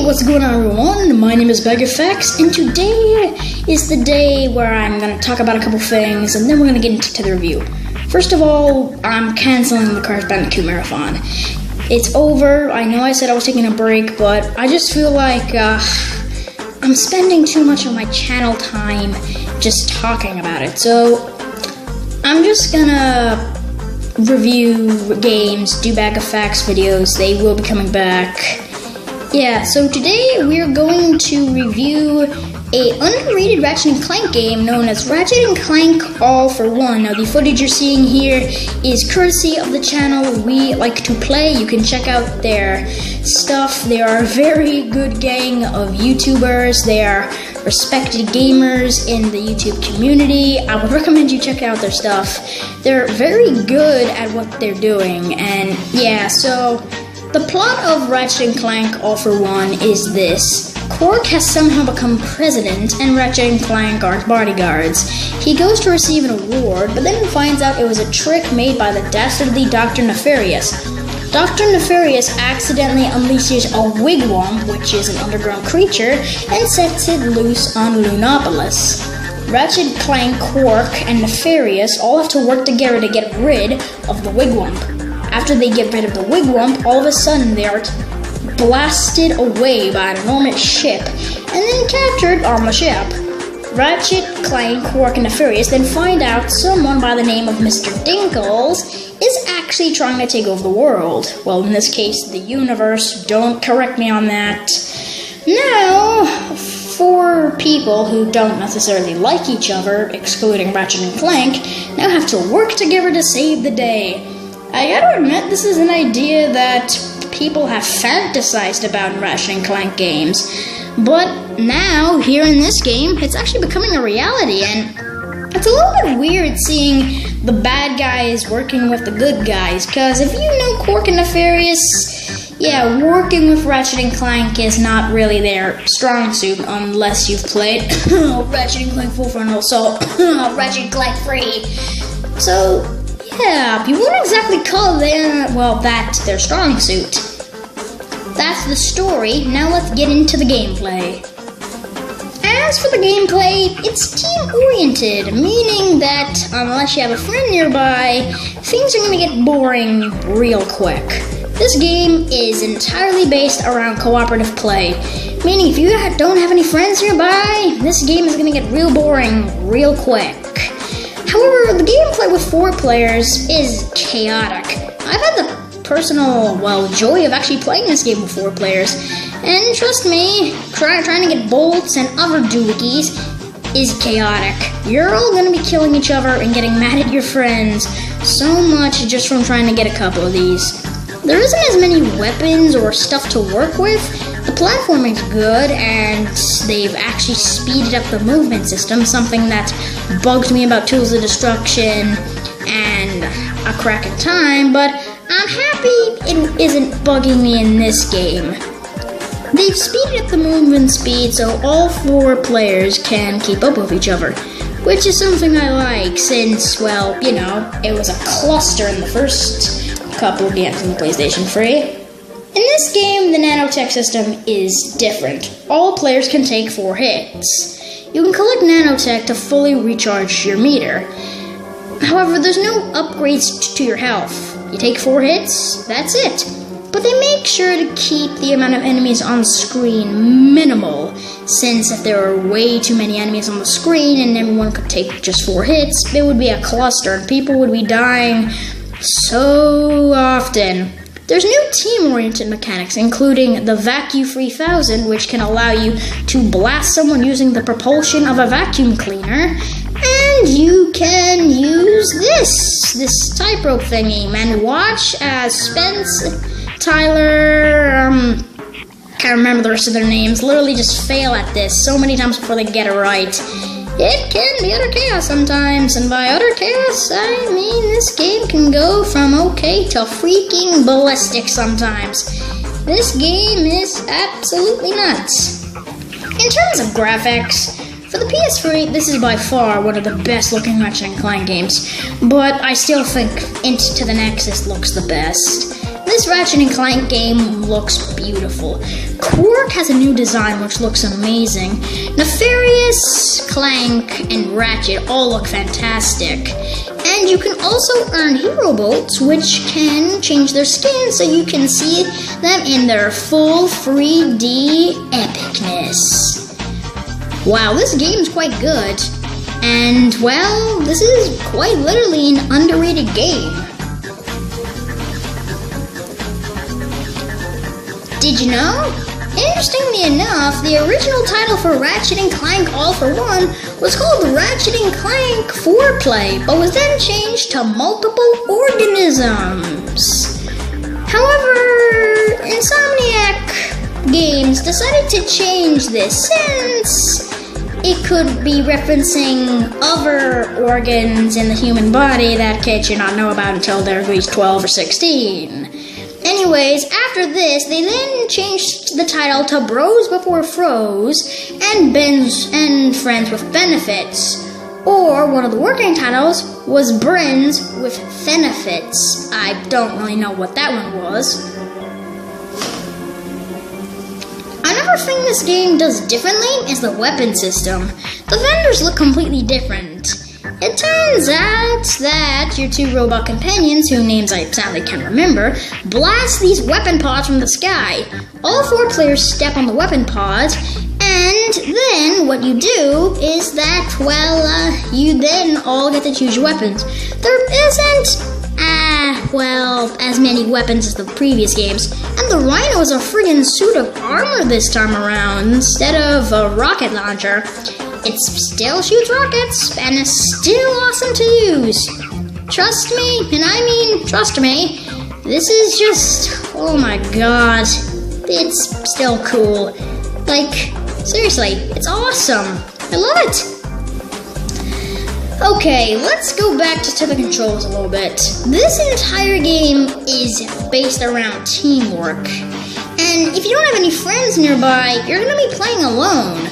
What's going on, everyone? My name is valeforxd, and today is the day where I'm going to talk about a couple things, and then we're going to get into the review. First of all, I'm canceling the Crash Bandicoot Marathon. It's over. I know I said I was taking a break, but I just feel like I'm spending too much of my channel time just talking about it. So I'm just gonna review games, do back effects videos. They will be coming back. Yeah, so today we're going to review a underrated Ratchet & Clank game known as Ratchet & Clank All for One. Now, the footage you're seeing here is courtesy of the channel WiiLikeToPlay. You can check out their stuff. They are a very good gang of YouTubers. They are respected gamers in the YouTube community. I would recommend you check out their stuff. They're very good at what they're doing. And yeah, so the plot of Ratchet & Clank All for One is this. Quark has somehow become president, and Ratchet and Clank are bodyguards. He goes to receive an award, but then finds out it was a trick made by the dastardly Dr. Nefarious. Dr. Nefarious accidentally unleashes a wigwam, which is an underground creature, and sets it loose on Lunopolis. Ratchet, Clank, Quark, and Nefarious all have to work together to get rid of the wigwam. After they get rid of the wigwam, all of a sudden they are blasted away by an enormous ship, and then captured on the ship. Ratchet, Clank, Quark, and Nefarious then find out someone by the name of Mr. Dinkles is actually trying to take over the world. Well, in this case, the universe. Don't correct me on that. Now, for people who don't necessarily like each other, excluding Ratchet and Clank, now have to work together to save the day. I gotta admit, this is an idea that people have fantasized about in Ratchet & Clank games, but now, here in this game, it's actually becoming a reality, and it's a little bit weird seeing the bad guys working with the good guys, because if you know Quark and Nefarious, yeah, working with Ratchet & Clank is not really their strong suit, unless you've played Ratchet & Clank Full Frontal Assault, Ratchet & Clank Free. So yeah, you wouldn't exactly call that their strong suit. That's the story. Now let's get into the gameplay. As for the gameplay, it's team-oriented, meaning that unless you have a friend nearby, things are going to get boring real quick. This game is entirely based around cooperative play, meaning if you don't have any friends nearby, this game is going to get real boring real quick. However, the gameplay with 4 players is chaotic. I've had the personal, joy of actually playing this game with 4 players, and trust me, trying to get bolts and other doohickeys is chaotic. You're all going to be killing each other and getting mad at your friends so much just from trying to get a couple of these. There isn't as many weapons or stuff to work with. The platforming's good, and they've actually speeded up the movement system, something that bugged me about Tools of Destruction and A Crack in Time, but I'm happy it isn't bugging me in this game. They've speeded up the movement speed so all 4 players can keep up with each other, which is something I like since, it was a cluster in the first couple of games on the PlayStation 3. In this game, the nanotech system is different. All players can take 4 hits. You can collect nanotech to fully recharge your meter. However, there's no upgrades to your health. You take 4 hits, that's it. But they make sure to keep the amount of enemies on screen minimal, since if there are way too many enemies on the screen and everyone could take just 4 hits, it would be a cluster and people would be dying so often. There's new team-oriented mechanics, including the Vacuum 3000, which can allow you to blast someone using the propulsion of a vacuum cleaner, and you can use this tightrope thingy, and watch as Spence, Tyler, can't remember the rest of their names, literally just fail at this so many times before they get it right. It can be utter chaos sometimes, and by utter chaos, I mean this game can go from okay to freaking ballistic sometimes. This game is absolutely nuts. In terms of graphics, for the PS3, this is by far one of the best looking Ratchet & Clank games, but I still think Into the Nexus looks the best. This Ratchet and Clank game looks beautiful. Quark has a new design which looks amazing. Nefarious, Clank, and Ratchet all look fantastic. And you can also earn hero bolts which can change their skin so you can see them in their full 3D epicness. Wow, this game's quite good. And, well, this is quite literally an underrated game. Did you know? Interestingly enough, the original title for Ratchet and Clank All for One was called Ratchet and Clank 4Play, but was then changed to Multiple Organisms. However, Insomniac Games decided to change this since it could be referencing other organs in the human body that kids should not know about until they're at least 12 or 16. Anyways, after this, they then changed the title to Bros Before Froze and Friends with Benefits. Or, one of the working titles was Brins with Benefits. I don't really know what that one was. Another thing this game does differently is the weapon system. The vendors look completely different. It turns out that your two robot companions, whose names I sadly can't remember, blast these weapon pods from the sky. All 4 players step on the weapon pods, and then what you do is that, well, you then all get to choose your weapons. There isn't, as many weapons as the previous games, and the Rhino is a friggin' suit of armor this time around instead of a rocket launcher. It still shoots rockets, and is still awesome to use. Trust me, and I mean trust me, this is just, oh my god, it's still cool. Like, seriously, it's awesome. I love it. Okay, let's go back to the controls a little bit. This entire game is based around teamwork. And if you don't have any friends nearby, you're going to be playing alone.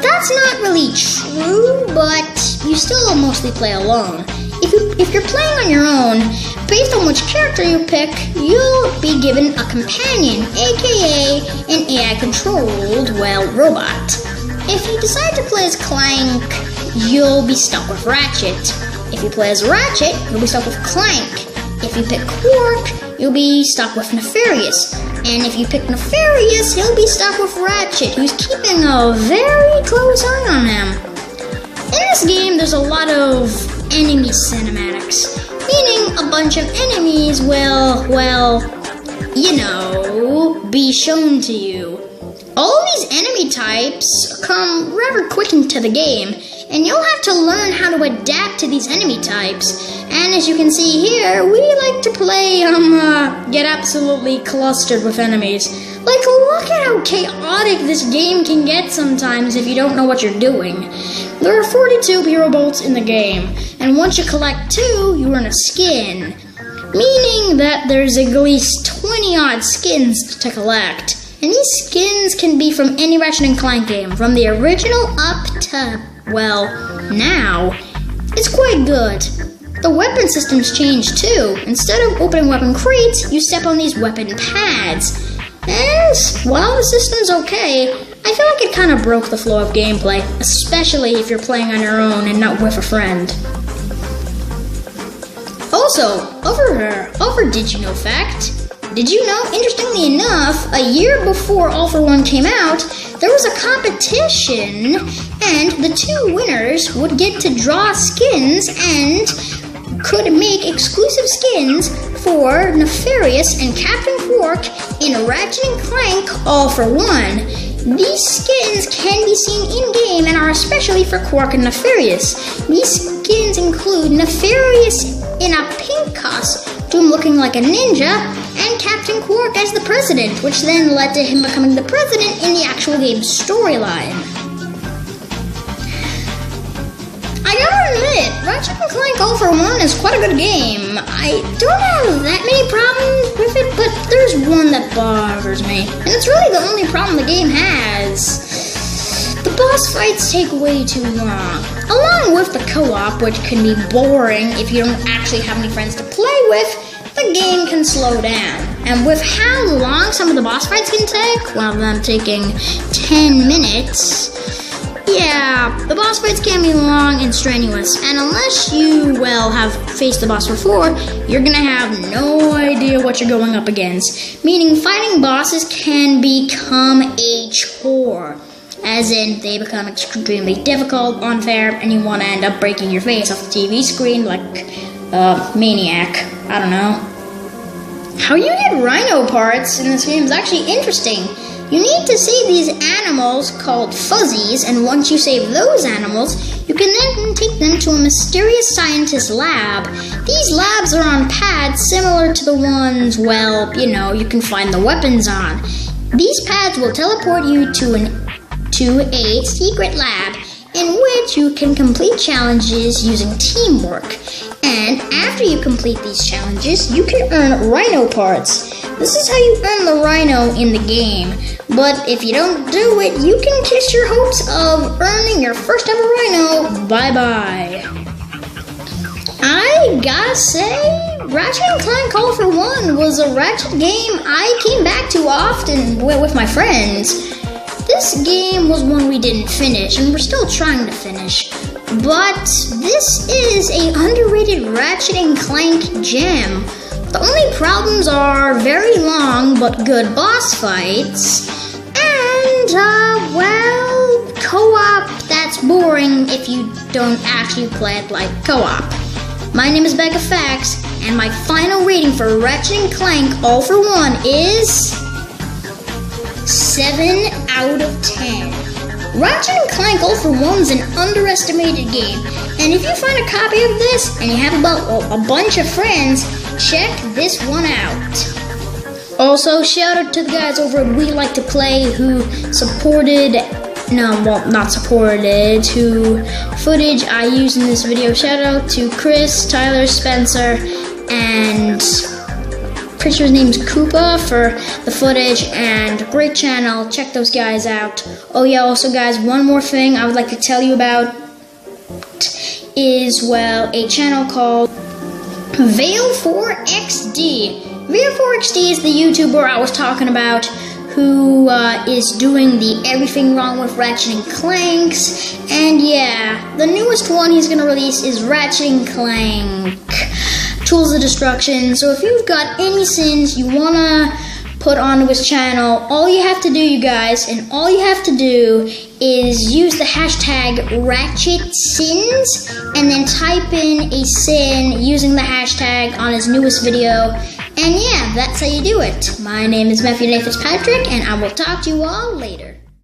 That's not really true, but you still mostly play alone. If you're playing on your own, based on which character you pick, you'll be given a companion, aka an AI-controlled, robot. If you decide to play as Clank, you'll be stuck with Ratchet. If you play as Ratchet, you'll be stuck with Clank. If you pick Quark, you'll be stuck with Nefarious. And if you pick Nefarious, he'll be stuck with Ratchet, who's keeping a very close eye on him. In this game, there's a lot of enemy cinematics, meaning a bunch of enemies will, be shown to you. All of these enemy types come rather quick into the game, and you'll have to learn how to adapt to these enemy types. And as you can see here, we like to play, get absolutely clustered with enemies. Like, look at how chaotic this game can get sometimes if you don't know what you're doing. There are 42 hero bolts in the game, and once you collect 2, you earn a skin. Meaning that there's at least 20-odd skins to collect. And these skins can be from any Ratchet and Clank game, from the original up to, now. It's quite good. The weapon system's changed too. Instead of opening weapon crates, you step on these weapon pads. And while the system's okay, I feel like it kind of broke the flow of gameplay, especially if you're playing on your own and not with a friend. Also, over Did You Know fact, did you know, interestingly enough, a year before All for One came out, there was a competition, and the 2 winners would get to draw skins and could make exclusive skins for Nefarious and Captain Quark in Ratchet and Clank All for One. These skins can be seen in-game and are especially for Quark and Nefarious. These skins include Nefarious in a pink costume looking like a ninja, and Captain Quark as the president, which then led to him becoming the president in the actual game's storyline. I gotta admit, Ratchet and Clank All for One is quite a good game. I don't have that many problems with it, but there's one that bothers me, and it's really the only problem the game has. The boss fights take way too long, along with the co-op, which can be boring if you don't actually have any friends to play with. The the game can slow down. And with how long some of the boss fights can take, one of them taking 10 minutes, yeah, the boss fights can be long and strenuous. And unless you, well, have faced the boss before, you're gonna have no idea what you're going up against. Meaning fighting bosses can become a chore. As in, they become extremely difficult, unfair, and you want to end up breaking your face off the TV screen like a maniac. I don't know. How you get rhino parts in this game is actually interesting. You need to save these animals called fuzzies, and once you save those animals, you can then take them to a mysterious scientist lab. These labs are on pads similar to the ones, well, you know, you can find the weapons on. These pads will teleport you to a secret lab in which you can complete challenges using teamwork. And after you complete these challenges, you can earn rhino parts. This is how you earn the rhino in the game. But if you don't do it, you can kiss your hopes of earning your first ever rhino bye-bye. I gotta say, Ratchet & Clank All for One was a Ratchet game I came back to often with my friends. This game was one we didn't finish, and we're still trying to finish. But this is a underrated Ratchet & Clank gem. The only problems are very long but good boss fights, and, well, co-op that's boring if you don't actually play it like co-op. My name is WiiLikeToPlay, and my final rating for Ratchet & Clank All for One is 7 out of 10. Ratchet & Clank All for One is an underestimated game, and if you find a copy of this and you have about a bunch of friends, check this one out. Also, shout out to the guys over at WiiLikeToPlay who who footage I used in this video. Shout out to Chris, Tyler, Spencer, and pretty sure his name's Koopa for the footage, and great channel. Check those guys out. Oh yeah, also guys, one more thing I would like to tell you about is, well, a channel called valeforxd. valeforxd is the YouTuber I was talking about who is doing the Everything Wrong with Ratchet & Clanks, and yeah, the newest one he's gonna release is Ratchet & Clank Tools of Destruction. So if you've got any sins you wanna put onto his channel, all you have to do, you guys, and all you have to do is use the hashtag RatchetSins and then type in a sin using the hashtag on his newest video. And yeah, that's how you do it. My name is Matthew Nathan Patrick, and I will talk to you all later.